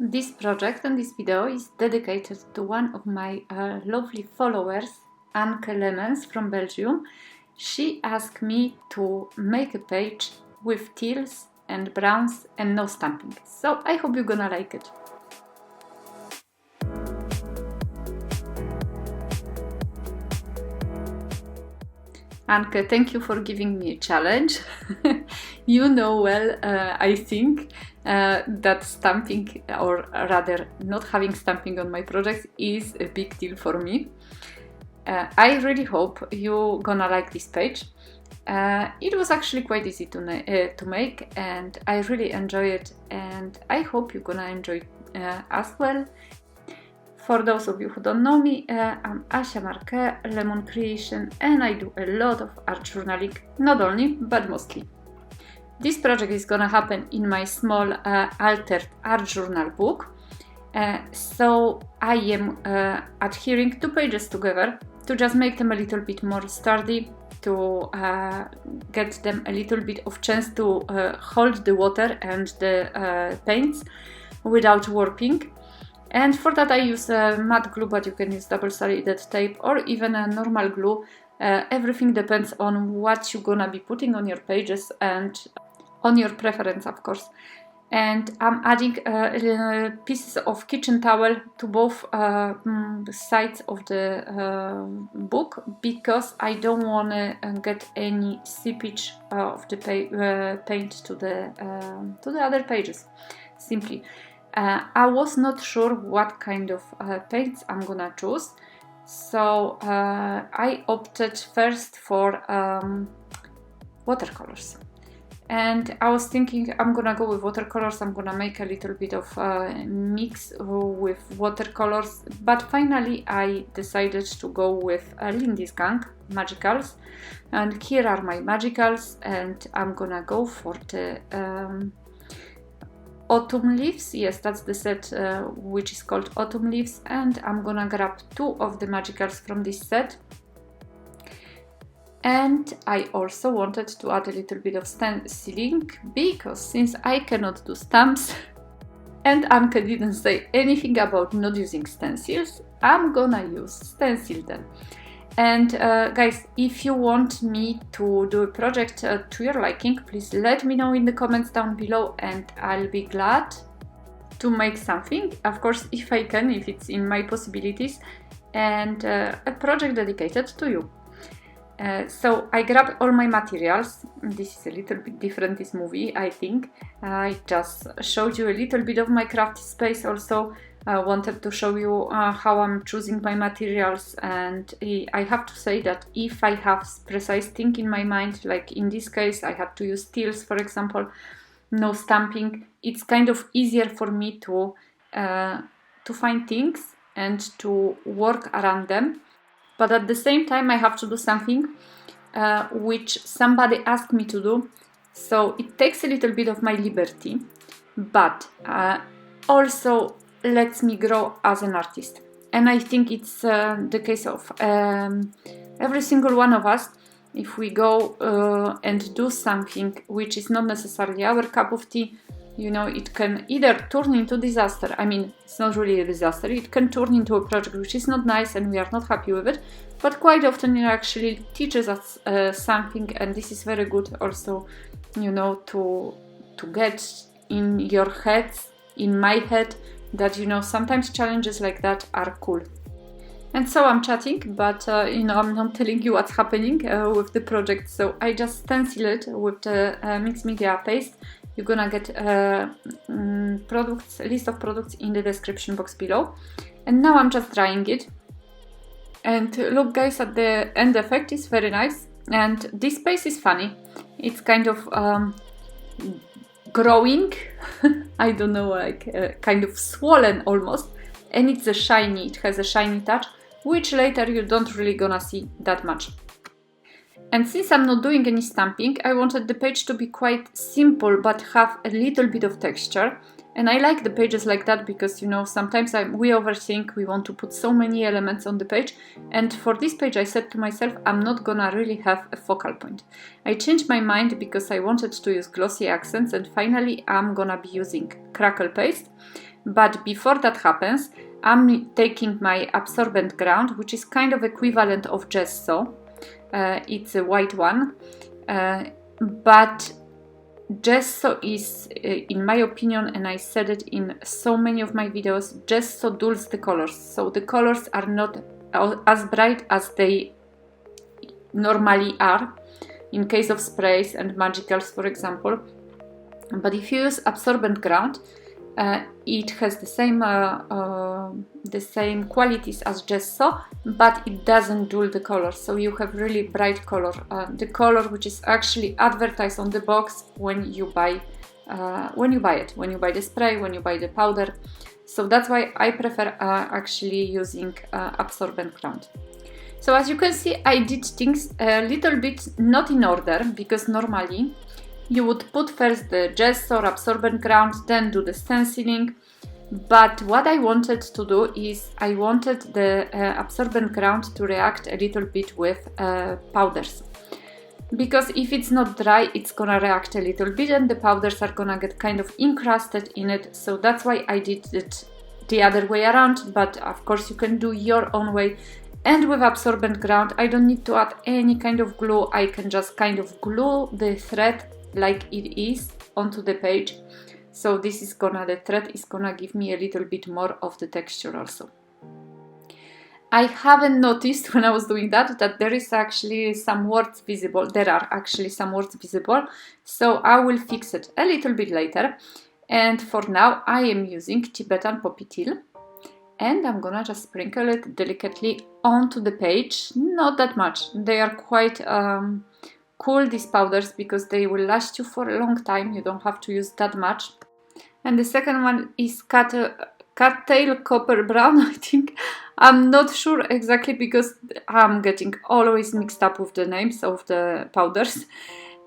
This project and this video is dedicated to one of my lovely followers, Anke Lemens from Belgium. She asked me to make a page with teals and browns and no stamping. So I hope you're gonna like it. Anke, thank you for giving me a challenge. You know well, I think, that stamping, or rather not having stamping on my projects, is a big deal for me. I really hope you're gonna like this page. It was actually quite easy to make, and I really enjoy it, and I hope you're gonna enjoy as well. For those of you who don't know me, I'm Asia Marquet, Lemon Creation, and I do a lot of art journaling, not only, but mostly. This project is gonna happen in my small altered art journal book. So I am adhering 2 pages together to just make them a little bit more sturdy, to get them a little bit of chance to hold the water and the paints without warping. And for that I use matte glue, but you can use double-sided tape or even a normal glue. Everything depends on what you're gonna be putting on your pages and on your preference, of course. And I'm adding pieces of kitchen towel to both sides of the book, because I don't want to get any seepage of the paint to the other pages, simply. I was not sure what kind of paints I'm gonna choose, so I opted first for watercolors. And I was thinking I'm gonna go with watercolors, I'm gonna make a little bit of mix with watercolors, but finally I decided to go with Lindy's gang Magicals, and here are my Magicals, and I'm gonna go for the Autumn Leaves. Yes, that's the set which is called Autumn Leaves, and I'm gonna grab 2 of the Magicals from this set. And I also wanted to add a little bit of stenciling, because since I cannot do stamps and Anke didn't say anything about not using stencils, I'm gonna use stencil then. And guys, if you want me to do a project to your liking, please let me know in the comments down below, and I'll be glad to make something, of course, if I can, if it's in my possibilities, and a project dedicated to you. So I grabbed all my materials. This is a little bit different, this movie, I think. I just showed you a little bit of my craft space also. I wanted to show you how I'm choosing my materials, and I have to say that if I have precise thing in my mind, like in this case I had to use teals, for example, no stamping, it's kind of easier for me to find things and to work around them. But at the same time I have to do something which somebody asked me to do, so it takes a little bit of my liberty, but also lets me grow as an artist. And I think it's the case of every single one of us. If we go and do something which is not necessarily our cup of tea, you know, it can either turn into disaster. I mean, it's not really a disaster. It can turn into a project which is not nice and we are not happy with it. But quite often it actually teaches us something, and this is very good also, you know, to get in your heads, in my head, that, you know, sometimes challenges like that are cool. And so I'm chatting, but you know, I'm not telling you what's happening with the project. So I just stencil it with the mixed media paste. You're gonna get a list of products in the description box below. And now I'm just drying it. And look guys, at the end effect is very nice. And this space is funny. It's kind of growing, I don't know, like kind of swollen almost, and it's shiny, it has a shiny touch, which later you don't really gonna see that much. And since I'm not doing any stamping, I wanted the page to be quite simple but have a little bit of texture. And I like the pages like that because, you know, sometimes we overthink, we want to put so many elements on the page. And for this page I said to myself, I'm not gonna really have a focal point. I changed my mind because I wanted to use glossy accents, and finally I'm gonna be using Crackle paste. But before that happens, I'm taking my absorbent ground, which is kind of equivalent of gesso. It's a white one, but gesso is, in my opinion, and I said it in so many of my videos, gesso dulls the colors. So the colors are not as bright as they normally are in case of sprays and magicals, for example. But if you use absorbent ground, it has the same qualities as gesso, but it doesn't dull the color. So you have really bright color, the color which is actually advertised on the box when you buy the spray, when you buy the powder. So that's why I prefer actually using absorbent ground. So as you can see, I did things a little bit not in order, because normally you would put first the gesso or absorbent ground, then do the stenciling. But what I wanted to do is I wanted the absorbent ground to react a little bit with powders. Because if it's not dry, it's gonna react a little bit and the powders are gonna get kind of encrusted in it. So that's why I did it the other way around, but of course you can do your own way. And with absorbent ground, I don't need to add any kind of glue. I can just kind of glue the thread like it is onto the page. So this is the thread is gonna give me a little bit more of the texture also. I haven't noticed when I was doing that there is actually some words visible. There are actually some words visible. So I will fix it a little bit later. And for now, I am using Tibetan Poppy Teal. And I'm gonna just sprinkle it delicately onto the page. Not that much. They are quite cool, these powders, because they will last you for a long time. You don't have to use that much. And the second one is Cattail Copper Brown, I think. I'm not sure exactly because I'm getting always mixed up with the names of the powders.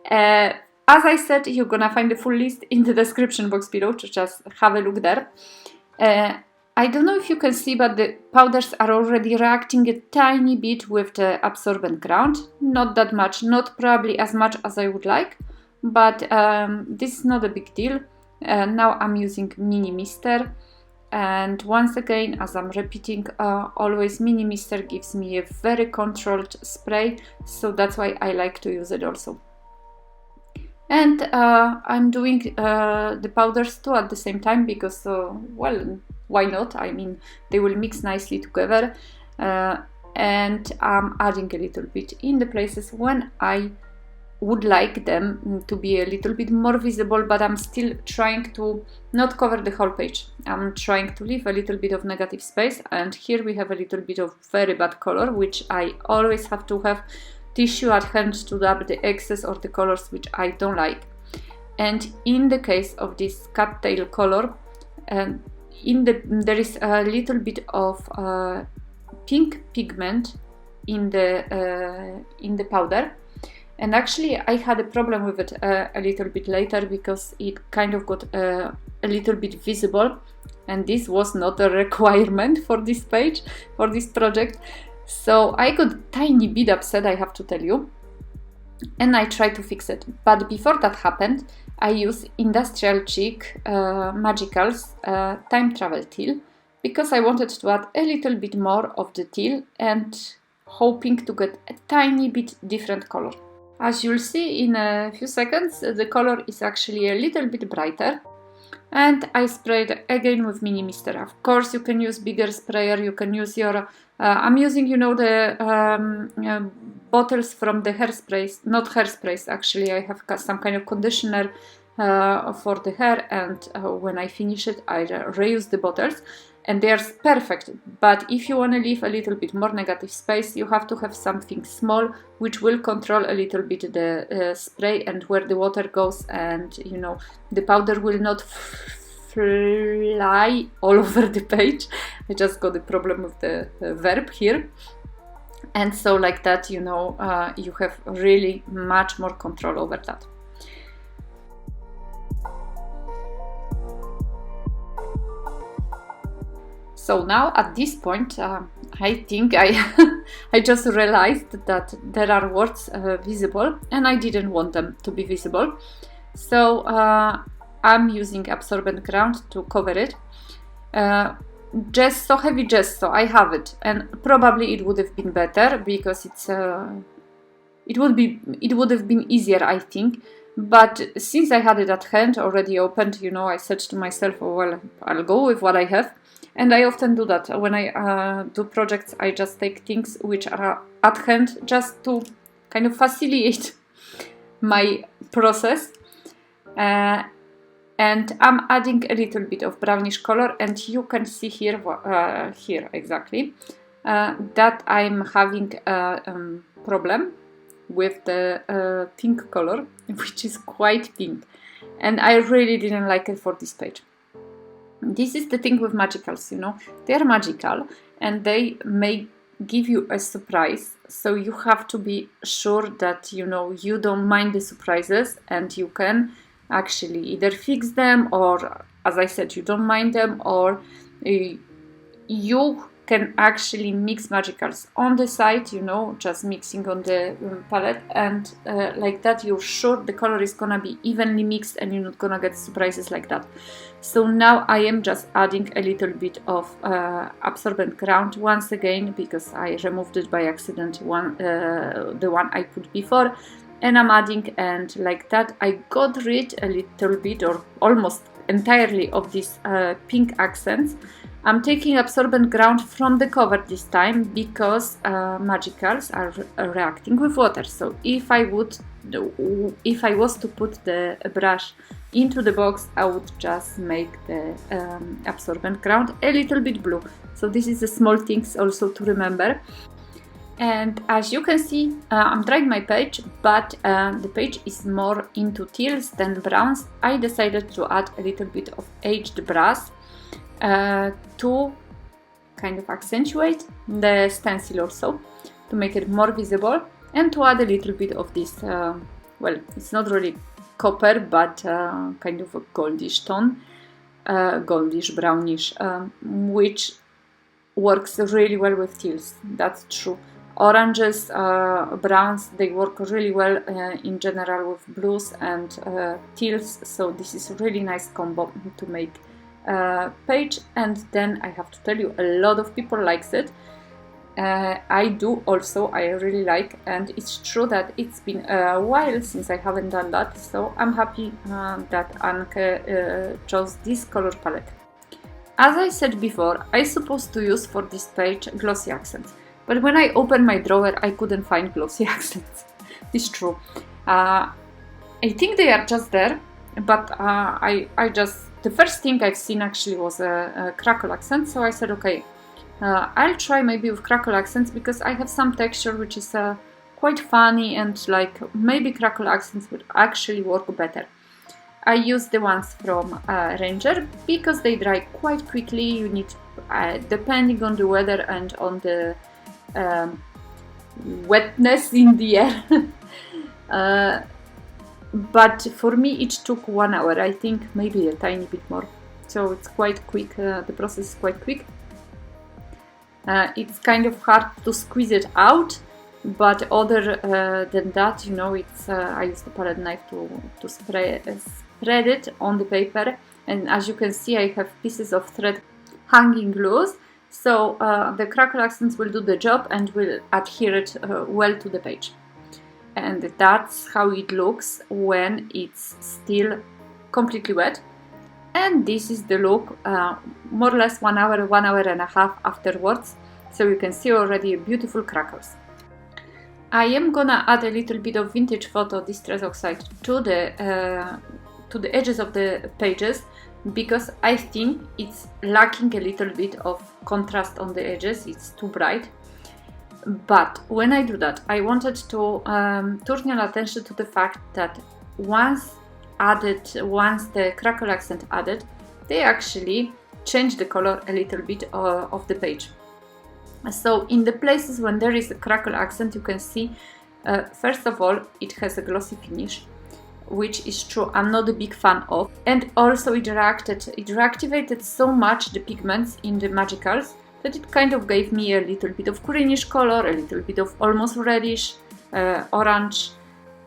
As I said, you're gonna find the full list in the description box below, to just have a look there. I don't know if you can see, but the powders are already reacting a tiny bit with the absorbent ground. Not that much, not probably as much as I would like, but this is not a big deal. Now I'm using Mini Mister, and once again, as I'm repeating, always Mini Mister gives me a very controlled spray, so that's why I like to use it also. And I'm doing the powders too at the same time, because well, why not? I mean, they will mix nicely together, and I'm adding a little bit in the places when I would like them to be a little bit more visible, but I'm still trying to not cover the whole page. I'm trying to leave a little bit of negative space, and here we have a little bit of very bad color, which I always have to have tissue at hand to dab the excess or the colors which I don't like. And in the case of this cattail color, there is a little bit of pink pigment in the powder. And actually I had a problem with it a little bit later, because it kind of got a little bit visible, and this was not a requirement for this page, for this project. So I got a tiny bit upset, I have to tell you, and I tried to fix it. But before that happened, I used Industrial Chic Magicals Time Travel Teal, because I wanted to add a little bit more of the teal and hoping to get a tiny bit different color. As you'll see in a few seconds, the color is actually a little bit brighter. And I sprayed again with Mini Mister. Of course, you can use bigger sprayer, you can use your... I'm using, you know, the bottles from the hairsprays, not hairsprays actually. I have some kind of conditioner for the hair, and when I finish it, I reuse the bottles. And they are perfect, but if you want to leave a little bit more negative space, you have to have something small which will control a little bit the spray and where the water goes, and you know, the powder will not fly all over the page. I just got a problem with the verb here. And so like that, you know, you have really much more control over that. So now at this point, I think I just realized that there are words visible, and I didn't want them to be visible. So I'm using absorbent ground to cover it. gesso, heavy gesso, I have it, and probably it would have been better because it would have been easier, I think. But since I had it at hand, already opened, you know, I said to myself, oh, well, I'll go with what I have. And I often do that. When I do projects, I just take things which are at hand just to kind of facilitate my process. And I'm adding a little bit of brownish color, and you can see here, here exactly, that I'm having a problem with the pink color, which is quite pink, and I really didn't like it for this page. This is the thing with magicals, you know, they're magical and they may give you a surprise, so you have to be sure that, you know, you don't mind the surprises and you can actually either fix them, or as I said, you don't mind them, or you can actually mix magicals on the side, you know, just mixing on the palette, and like that you're sure the color is gonna be evenly mixed and you're not gonna get surprises like that. So now I am just adding a little bit of absorbent ground once again, because I removed it by accident, the one I put before, and I'm adding, and like that I got rid a little bit or almost entirely of these pink accents. I'm taking absorbent ground from the cover this time because magicals are reacting with water. So if I was to put the brush into the box, I would just make the absorbent ground a little bit blue. So this is the small things also to remember. And as you can see, I'm drying my page, but the page is more into teals than browns. I decided to add a little bit of aged brass to kind of accentuate the stencil also, to make it more visible, and to add a little bit of this, well, it's not really copper, but kind of a goldish tone, goldish, brownish, which works really well with teals, that's true. Oranges, browns, they work really well in general with blues and teals, so this is a really nice combo to make page. And then I have to tell you, a lot of people likes it. I do also, I really like, and it's true that it's been a while since I haven't done that, so I'm happy that Anke chose this color palette. As I said before, I supposed to use for this page glossy accents, but when I opened my drawer I couldn't find glossy accents. It's true. I think they are just there, but I just, the first thing I've seen actually was a Crackle accent, so I said okay, I'll try maybe with Crackle accents, because I have some texture which is quite funny, and like maybe Crackle accents would actually work better. I use the ones from Ranger because they dry quite quickly. You need, depending on the weather and on the wetness in the air. But for me it took 1 hour, I think, maybe a tiny bit more. So it's quite quick, the process is quite quick. It's kind of hard to squeeze it out, but other than that, you know, it's I use the palette knife to spread it on the paper, and as you can see I have pieces of thread hanging loose, so the Crackle accents will do the job and will adhere it well to the page. And that's how it looks when it's still completely wet. And this is the look more or less 1 hour, 1 hour and a half afterwards. So you can see already beautiful crackles. I am gonna add a little bit of vintage photo distress oxide to the edges of the pages, because I think it's lacking a little bit of contrast on the edges, it's too bright. But when I do that, I wanted to turn your attention to the fact that once the Crackle accent added, they actually change the color a little bit of the page. So in the places when there is a Crackle accent, you can see, first of all, it has a glossy finish, which is true, I'm not a big fan of. And also it reactivated so much the pigments in the magicals that it kind of gave me a little bit of greenish color, a little bit of almost reddish, orange.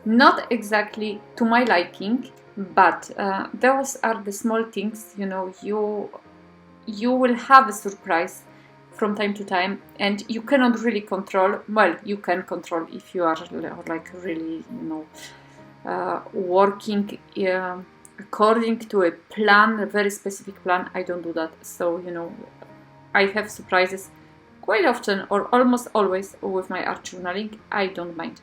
Not exactly to my liking, but those are the small things, you know, you will have a surprise from time to time, and you cannot really control. Well, you can control if you are like really, you know, working according to a plan, a very specific plan. I don't do that. So, you know, I have surprises quite often, or almost always, with my art journaling. I don't mind.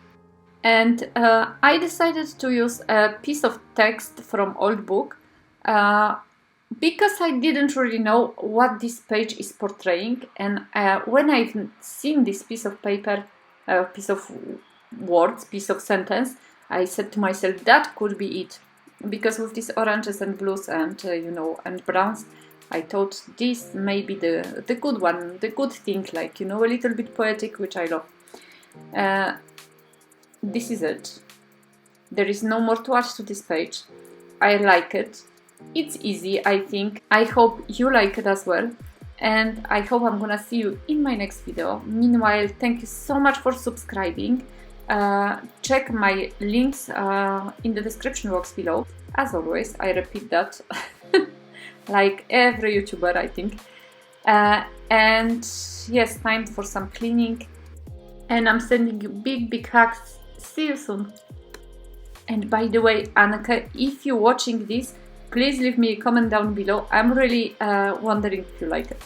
And I decided to use a piece of text from old book because I didn't really know what this page is portraying. And when I've seen this piece of paper, piece of words, piece of sentence, I said to myself, that could be it. Because with these oranges and blues and, you know, and browns, I thought this may be the good one, the good thing, like, you know, a little bit poetic, which I love. This is it. There is no more to add to this page. I like it. It's easy, I think. I hope you like it as well. And I hope I'm gonna see you in my next video. Meanwhile, thank you so much for subscribing. Check my links in the description box below. As always, I repeat that. Like every YouTuber, I think. And yes, time for some cleaning. And I'm sending you big hugs. See you soon. And by the way, Annika, if you're watching this, please leave me a comment down below. I'm really wondering if you like it.